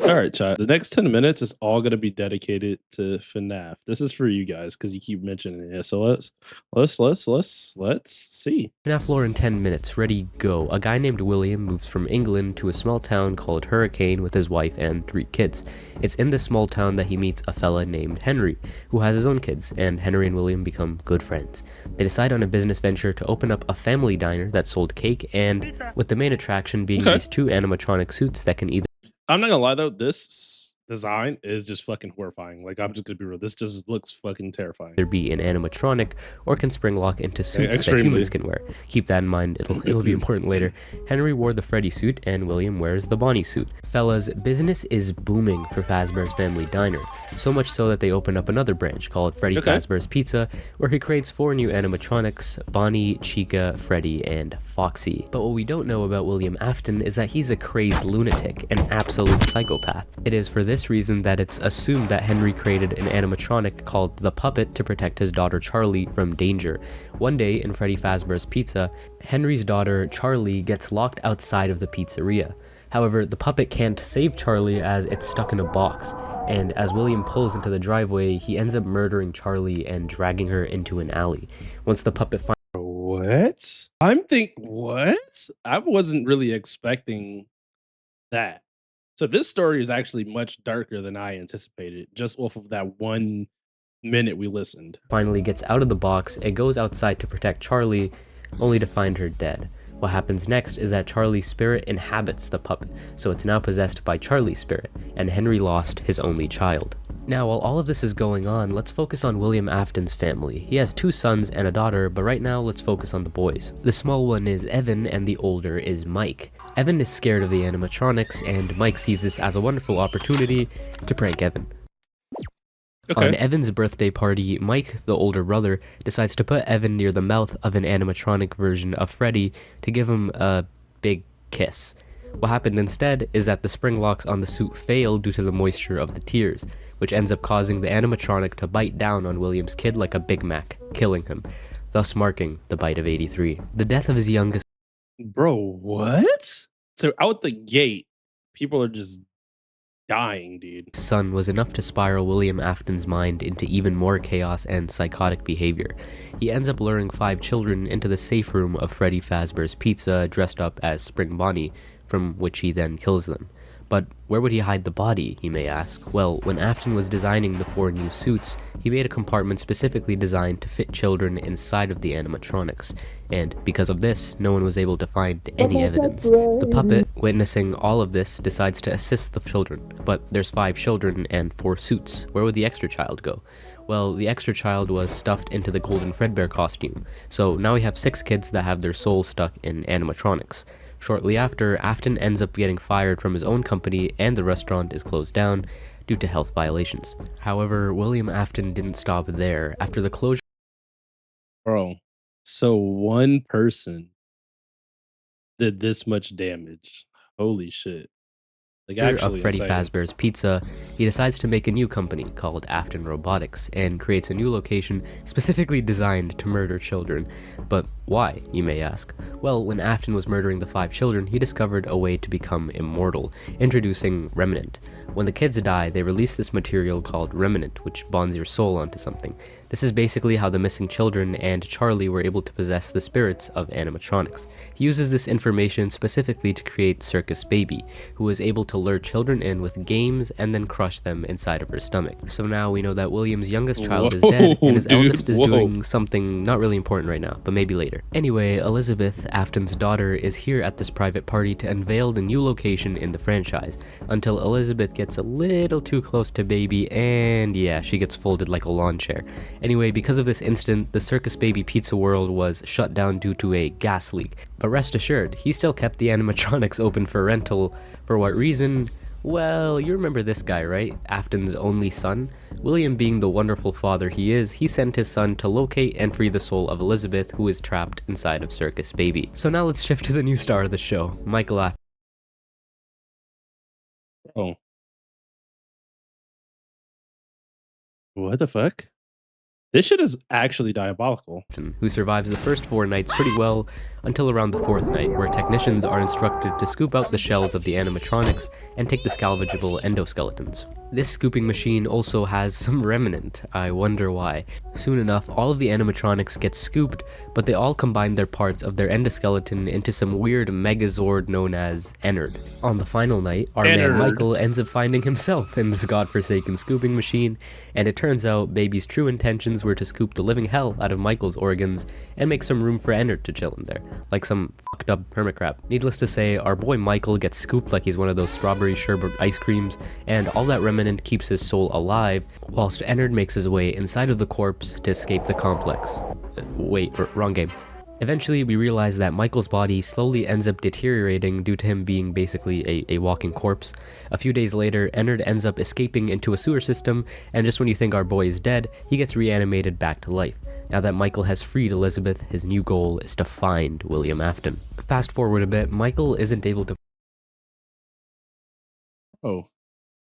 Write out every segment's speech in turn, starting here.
All right, chat. The next 10 minutes is all going to be dedicated to FNAF. This is for you guys because you keep mentioning it. So let's see. FNAF lore in 10 minutes, ready, go. A guy named William moves from England to a small town called Hurricane with his wife and 3 kids. It's in this small town that he meets a fella named Henry, who has his own kids, and Henry and William become good friends. They decide on a business venture to open up a family diner that sold cake, and with the main attraction being these 2 animatronic suits that can either I'm not gonna lie though, this design is just fucking horrifying. Like I'm just gonna be real. This just looks fucking terrifying. be an animatronic or can spring lock into suits that Extremely. humans can wear. Keep that in mind, it'll be important later. Henry wore the Freddy suit and William wears the Bonnie suit. Fellas, business is booming for Fazbear's Family Diner, so much so that they open up another branch called Freddy Fazbear's Pizza, where he creates 4 new animatronics: Bonnie, Chica, Freddy, and Foxy. But what we don't know about William Afton is that he's a crazed lunatic, an absolute psychopath. It is for this reason that it's assumed that Henry created an animatronic called the Puppet to protect his daughter Charlie from danger. One day in Freddy Fazbear's Pizza, Henry's daughter Charlie gets locked outside of the pizzeria. However, the puppet can't save Charlie as it's stuck in a box, and as William pulls into the driveway, he ends up murdering Charlie and dragging her into an alley. Once the puppet What? What? I wasn't really expecting that. So this story is actually much darker than I anticipated, just off of that 1 minute we listened. finally gets out of the box, it goes outside to protect Charlie, only to find her dead. What happens next is that Charlie's spirit inhabits the puppet, so it's now possessed by Charlie's spirit, and Henry lost his only child. Now, while all of this is going on, let's focus on William Afton's family. He has 2 sons and a daughter, but right now let's focus on the boys. The small one is Evan, and the older is Mike. Evan is scared of the animatronics, and Mike sees this as a wonderful opportunity to prank Evan. On Evan's birthday party, Mike, the older brother, decides to put Evan near the mouth of an animatronic version of Freddy to give him a big kiss. What happened instead is that the spring locks on the suit fail due to the moisture of the tears, which ends up causing the animatronic to bite down on William's kid like a Big Mac, killing him, thus marking the bite of 83. The death of his youngest Bro, what? So out the gate, people are just dying, dude. son was enough to spiral William Afton's mind into even more chaos and psychotic behavior. He ends up luring 5 children into the safe room of Freddy Fazbear's Pizza dressed up as Spring Bonnie, from which he then kills them. But where would he hide the body, you may ask? Well, when Afton was designing the 4 new suits, he made a compartment specifically designed to fit children inside of the animatronics, and because of this, no one was able to find any evidence. The puppet, witnessing all of this, decides to assist the children, but there's 5 children and 4 suits. Where would the extra child go? Well, the extra child was stuffed into the Golden Fredbear costume, so now we have 6 kids that have their souls stuck in animatronics. Shortly after, Afton ends up getting fired from his own company and the restaurant is closed down due to health violations. However, William Afton didn't stop there. After the closure Bro, so 1 person did this much damage. Holy shit. Like actually of Freddy insane. Fazbear's Pizza, he decides to make a new company called Afton Robotics and creates a new location specifically designed to murder children. But why, you may ask? Well, when Afton was murdering the 5 children, he discovered a way to become immortal, introducing Remnant. When the kids die, they release this material called Remnant, which bonds your soul onto something. This is basically how the missing children and Charlie were able to possess the spirits of animatronics. He uses this information specifically to create Circus Baby, who was able to lure children in with games and then crush them inside of her stomach. So now we know that William's youngest child is dead, and his eldest is doing something not really important right now, but maybe later. Anyway, Elizabeth, Afton's daughter, is here at this private party to unveil the new location in the franchise, until Elizabeth gets a little too close to Baby, and yeah, she gets folded like a lawn chair. Anyway, because of this incident, the Circus Baby Pizza World was shut down due to a gas leak. But rest assured, he still kept the animatronics open for rental. For what reason? Well, you remember this guy, right? Afton's only son? William, being the wonderful father he is, he sent his son to locate and free the soul of Elizabeth, who is trapped inside of Circus Baby. So now let's shift to the new star of the show, Michael Afton. Oh. What the fuck? This shit is actually diabolical. who survives the first 4 nights pretty well until around the 4th night, where technicians are instructed to scoop out the shells of the animatronics and take the salvageable endoskeletons. This scooping machine also has some remnant. I wonder why. Soon enough, all of the animatronics get scooped, but they all combine their parts of their endoskeleton into some weird megazord known as Ennard. On the final night, our man Michael ends up finding himself in this godforsaken scooping machine, and it turns out Baby's true intentions were to scoop the living hell out of Michael's organs and make some room for Ennard to chill in there, like some fucked up hermit crab. Needless to say, our boy Michael gets scooped like he's one of those strawberry sherbet ice creams, and all that remnant keeps his soul alive, whilst Ennard makes his way inside of the corpse to escape the complex. Wait, wrong game. Eventually, we realize that Michael's body slowly ends up deteriorating due to him being basically a walking corpse. A few days later, Ennard ends up escaping into a sewer system, and just when you think our boy is dead, he gets reanimated back to life. Now that Michael has freed Elizabeth, his new goal is to find William Afton. Fast forward a bit, Michael isn't able to... Oh.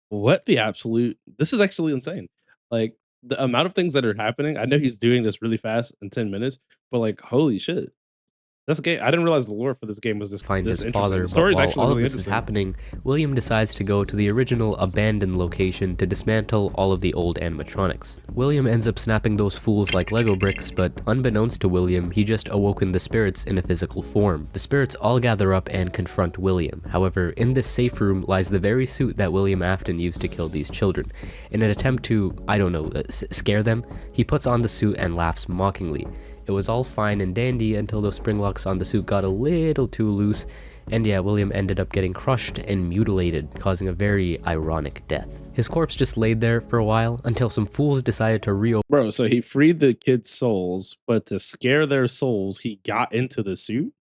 What the absolute this is actually insane. Like, the amount of things that are happening, I know he's doing this really fast in 10 minutes, but, like, holy shit. This game I didn't realize the lore for this game was find this his interesting. father, The story but is while actually all of really this is interesting. happening, William decides to go to the original abandoned location to dismantle all of the old animatronics. William ends up snapping those fools like Lego bricks, but unbeknownst to William, he just awoken the spirits in a physical form. The spirits all gather up and confront William. However, in this safe room lies the very suit that William Afton used to kill these children. In an attempt to, I don't know, scare them, he puts on the suit and laughs mockingly. It was all fine and dandy until those spring locks on the suit got a little too loose, and yeah, William ended up getting crushed and mutilated, causing a very ironic death. His corpse just laid there for a while until some fools decided to reopen. Bro, so he freed the kids' souls, but to scare their souls, he got into the suit?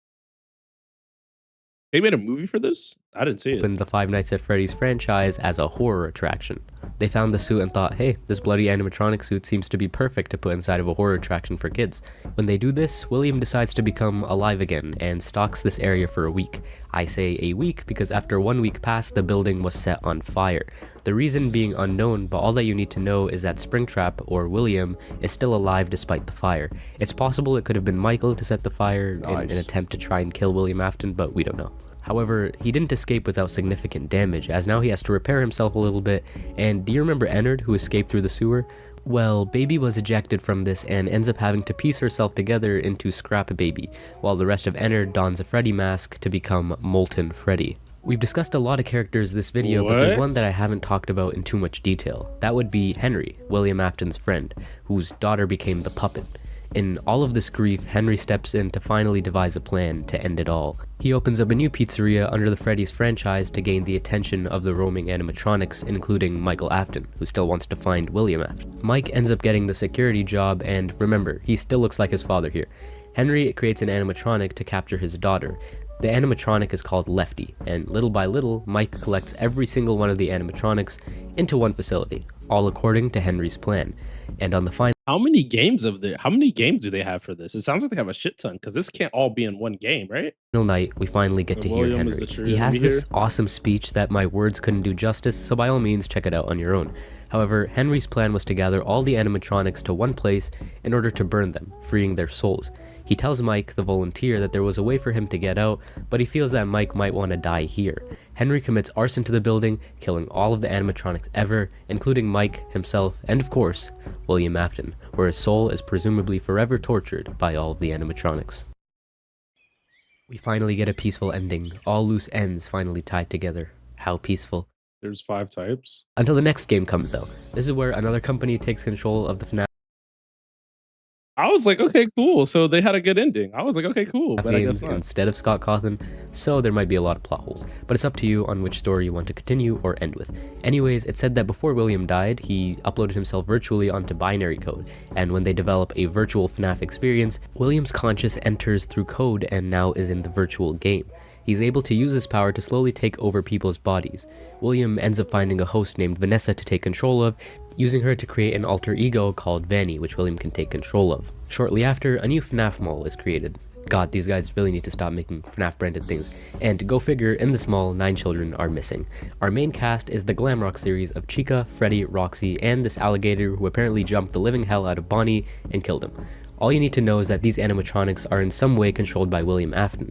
They made a movie for this? I didn't see it. The Five Nights at Freddy's franchise as a horror attraction. They found the suit and thought, hey, this bloody animatronic suit seems to be perfect to put inside of a horror attraction for kids. When they do this, William decides to become alive again and stalks this area for a week. I say a week because after 1 week passed, the building was set on fire. The reason being unknown, but all that you need to know is that Springtrap, or William, is still alive despite the fire. It's possible it could have been Michael to set the fire in an attempt to try and kill William Afton, but we don't know. However, he didn't escape without significant damage, as now he has to repair himself a little bit, and do you remember Ennard, who escaped through the sewer? Well, Baby was ejected from this and ends up having to piece herself together into Scrap Baby, while the rest of Ennard dons a Freddy mask to become Molten Freddy. We've discussed a lot of characters this video, but there's one that I haven't talked about in too much detail. That would be Henry, William Afton's friend, whose daughter became the puppet. In all of this grief, Henry steps in to finally devise a plan to end it all. He opens up a new pizzeria under the Freddy's franchise to gain the attention of the roaming animatronics, including Michael Afton, who still wants to find William Afton. Mike ends up getting the security job, and remember, he still looks like his father here. Henry creates an animatronic to capture his daughter. The animatronic is called Lefty, and little by little, Mike collects every single one of the animatronics into one facility, all according to Henry's plan. And on the final How many games do they have for this? It sounds like they have a shit ton, because this can't all be in one game, right? night, we finally get to hear Henry. He has this awesome speech that my words couldn't do justice, so by all means check it out on your own. However, Henry's plan was to gather all the animatronics to one place in order to burn them, freeing their souls. He tells Mike, the volunteer, that there was a way for him to get out, but he feels that Mike might want to die here. Henry commits arson to the building, killing all of the animatronics ever, including Mike, himself, and of course, William Afton, where his soul is presumably forever tortured by all of the animatronics. We finally get a peaceful ending, all loose ends finally tied together. How peaceful. There's 5 types. Until the next game comes out. This is where another company takes control of the FNAF I was like, okay, cool. So they had a good ending. I was like, okay, cool. But I guess not. instead of Scott Cawthon, so there might be a lot of plot holes. But it's up to you on which story you want to continue or end with. Anyways, it said that before William died, he uploaded himself virtually onto binary code, and when they develop a virtual FNAF experience, William's conscious enters through code and now is in the virtual game. He's able to use this power to slowly take over people's bodies. William ends up finding a host named Vanessa to take control of, using her to create an alter ego called Vanny, which William can take control of. Shortly after, a new FNAF mall is created. God, these guys really need to stop making FNAF branded things. And go figure, in the small, 9 children are missing. Our main cast is the glam rock series of Chica, Freddy, Roxy, and this alligator who apparently jumped the living hell out of Bonnie and killed him. All you need to know is that these animatronics are in some way controlled by William Afton.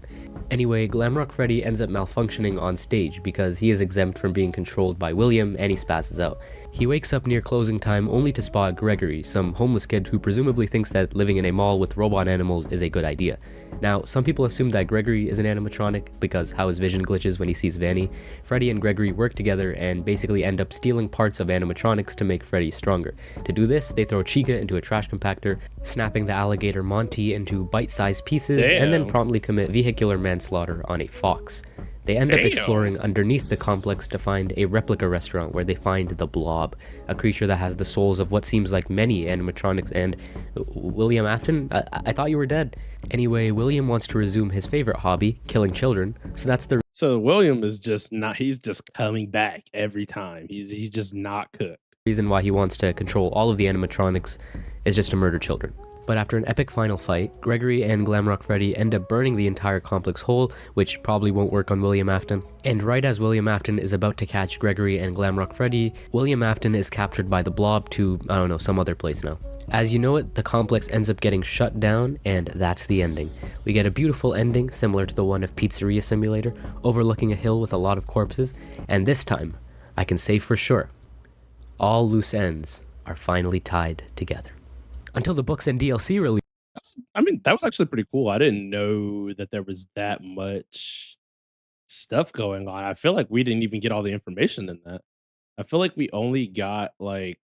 Anyway, Glamrock Freddy ends up malfunctioning on stage because he is exempt from being controlled by William and he spazzes out. He wakes up near closing time only to spot Gregory, some homeless kid who presumably thinks that living in a mall with robot animals is a good idea. Now, some people assume that Gregory is an animatronic because how his vision glitches when he sees Vanny. Freddy and Gregory work together and basically end up stealing parts of animatronics to make Freddy stronger. To do this, they throw Chica into a trash compactor, snapping the alligator Monty into bite-sized pieces, and then Damn. promptly commit vehicular manslaughter on a fox. They end up exploring underneath the complex to find a replica restaurant where they find the Blob, a creature that has the souls of what seems like many animatronics. And William Afton? I thought you were dead. Anyway, William wants to resume his favorite hobby, killing children, so that's the So William is just not he's just coming back every time. He's just not cooked. reason why he wants to control all of the animatronics is just to murder children. But after an epic final fight, Gregory and Glamrock Freddy end up burning the entire complex whole, which probably won't work on William Afton. And right as William Afton is about to catch Gregory and Glamrock Freddy, William Afton is captured by the Blob to, I don't know, some other place now. As you know it, the complex ends up getting shut down, and that's the ending. We get a beautiful ending, similar to the one of Pizzeria Simulator, overlooking a hill with a lot of corpses, and this time, I can say for sure, all loose ends are finally tied together. Until the books and DLC release. I mean, that was actually pretty cool. I didn't know that there was that much stuff going on. I feel like we didn't even get all the information in that. I feel like we only got like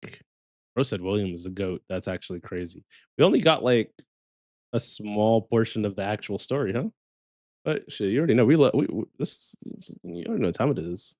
Rose said William is a goat. That's actually crazy. We only got like a small portion of the actual story, huh? But shit, you already know we this you already know what time it is.